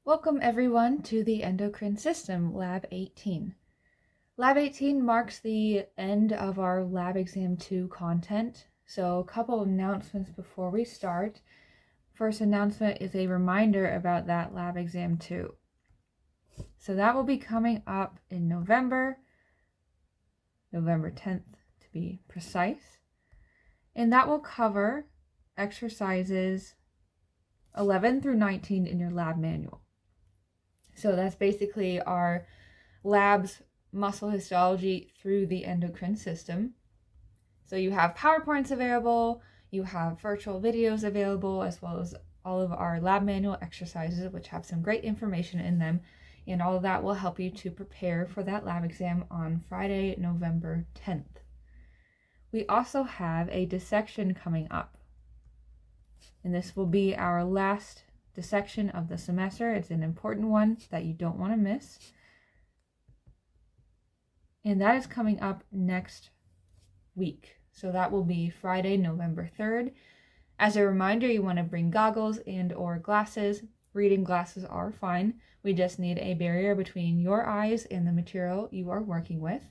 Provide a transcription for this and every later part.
Welcome everyone to the Endocrine System, Lab 18. Lab 18 marks the end of our Lab Exam 2 content, so a couple of announcements before we start. First announcement is a reminder about that Lab Exam 2. So that will be coming up in November 10th to be precise, and that will cover exercises 11 through 19 in your lab manual. So that's basically our lab's muscle histology through the endocrine system. So you have PowerPoints available, you have virtual videos available, as well as all of our lab manual exercises, which have some great information in them. And all of that will help you to prepare for that lab exam on Friday, November 10th. We also have a dissection coming up. And this will be our last dissection of the semester. It's an important one that you don't want to miss. And that is coming up next week. So that will be Friday, November 3rd. As a reminder, you want to bring goggles and or glasses. Reading glasses are fine. We just need a barrier between your eyes and the material you are working with.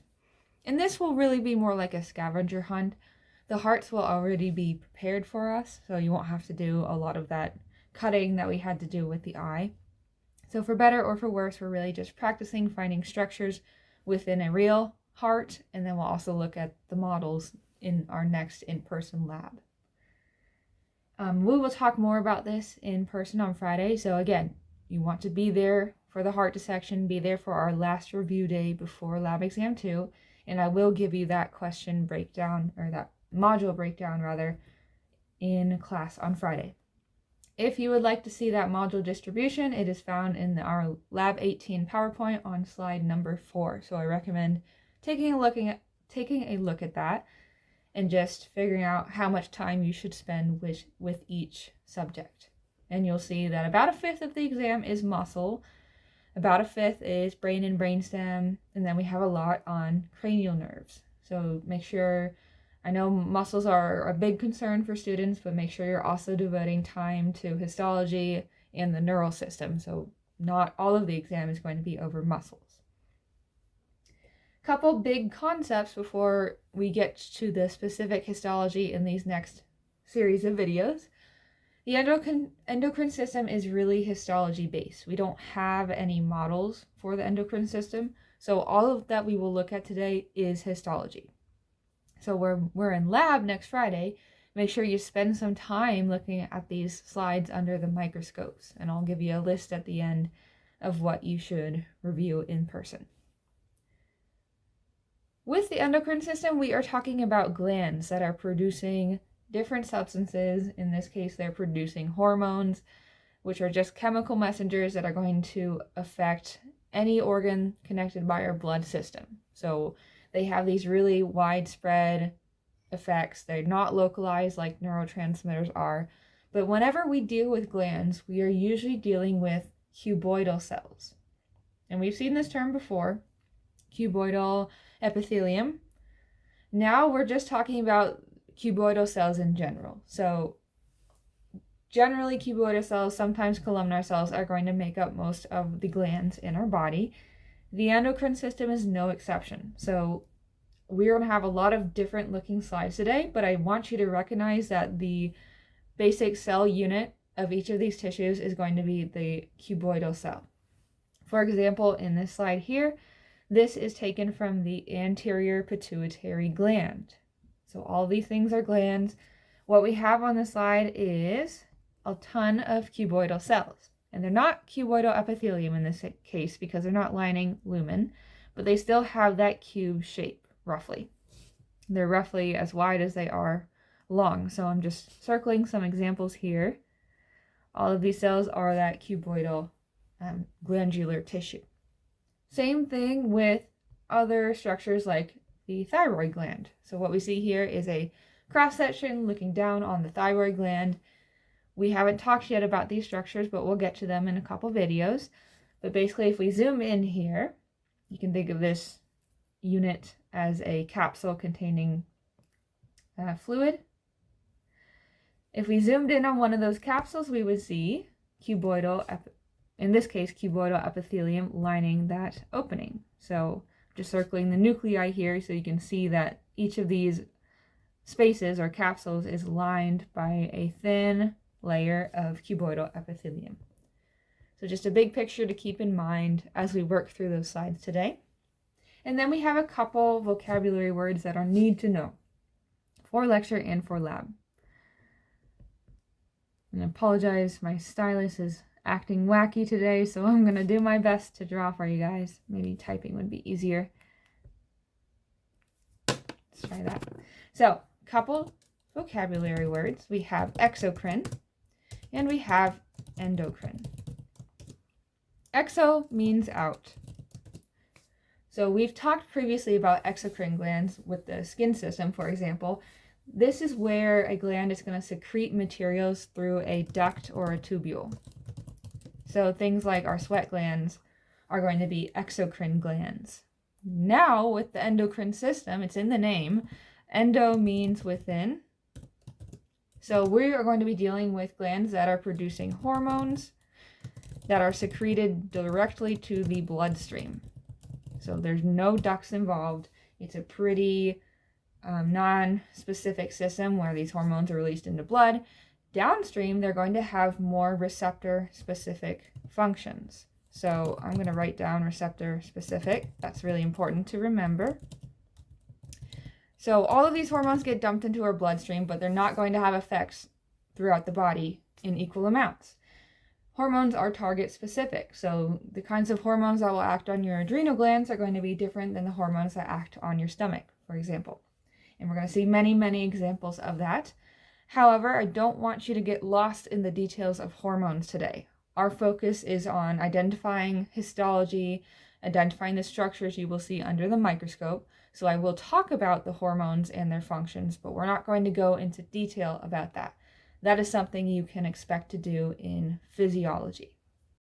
And this will really be more like a scavenger hunt. The hearts will already be prepared for us, so you won't have to do a lot of that cutting that we had to do with the eye. So for better or for worse, we're really just practicing finding structures within a real heart, and then we'll also look at the models in our next in-person lab. We will talk more about this in person on Friday. So again, you want to be there for the heart dissection, be there for our last review day before lab exam 2, and I will give you that question breakdown, or that module breakdown rather, in class on Friday. If you would like to see that module distribution, it is found in our Lab 18 PowerPoint on slide number 4. So I recommend taking a look at that and just figuring out how much time you should spend with each subject. And you'll see that about a fifth of the exam is muscle, about a fifth is brain and brainstem, and then we have a lot on cranial nerves. So make sure, I know muscles are a big concern for students, but make sure you're also devoting time to histology and the neural system. So not all of the exam is going to be over muscles. Couple big concepts before we get to the specific histology in these next series of videos. The endocrine system is really histology based. We don't have any models for the endocrine system, so all of that we will look at today is histology. So we're in lab next Friday. Make sure you spend some time looking at these slides under the microscopes, and I'll give you a list at the end of what you should review in person. With the endocrine system, we are talking about glands that are producing different substances. In this case, they're producing hormones, which are just chemical messengers that are going to affect any organ connected by our blood system. So they have these really widespread effects. They're not localized like neurotransmitters are. But whenever we deal with glands, we are usually dealing with cuboidal cells. And we've seen this term before, cuboidal epithelium. Now we're just talking about cuboidal cells in general. So generally cuboidal cells, sometimes columnar cells, are going to make up most of the glands in our body. The endocrine system is no exception. So we're going to have a lot of different looking slides today, but I want you to recognize that the basic cell unit of each of these tissues is going to be the cuboidal cell. For example, in this slide here, this is taken from the anterior pituitary gland. So all these things are glands. What we have on the slide is a ton of cuboidal cells. And they're not cuboidal epithelium in this case because they're not lining lumen, but they still have that cube shape, roughly. They're roughly as wide as they are long. So I'm just circling some examples here. All of these cells are that cuboidal glandular tissue. Same thing with other structures like the thyroid gland. So what we see here is a cross section looking down on the thyroid gland. We haven't talked yet about these structures, but we'll get to them in a couple videos. But basically, if we zoom in here, you can think of this unit as a capsule containing fluid. If we zoomed in on one of those capsules, we would see cuboidal in this case, cuboidal epithelium lining that opening. So just circling the nuclei here so you can see that each of these spaces or capsules is lined by a thin layer of cuboidal epithelium. So just a big picture to keep in mind as we work through those slides today. And then we have a couple vocabulary words that are need to know for lecture and for lab. And I apologize, my stylus is acting wacky today, so I'm going to do my best to draw for you guys. Maybe typing would be easier. Let's try that. So, couple vocabulary words. We have exocrine and we have endocrine. Exo means out. So we've talked previously about exocrine glands with the skin system, for example. This is where a gland is going to secrete materials through a duct or a tubule. So things like our sweat glands are going to be exocrine glands. Now with the endocrine system, it's in the name. Endo means within. So we are going to be dealing with glands that are producing hormones that are secreted directly to the bloodstream. So there's no ducts involved. It's a pretty non-specific system where these hormones are released into blood. Downstream, they're going to have more receptor-specific functions. So I'm going to write down receptor-specific. That's really important to remember. So all of these hormones get dumped into our bloodstream, but they're not going to have effects throughout the body in equal amounts. Hormones are target specific, so the kinds of hormones that will act on your adrenal glands are going to be different than the hormones that act on your stomach, for example. And we're going to see many, many examples of that. However, I don't want you to get lost in the details of hormones today. Our focus is on identifying histology, identifying the structures you will see under the microscope. So I will talk about the hormones and their functions, but we're not going to go into detail about that. That is something you can expect to do in physiology.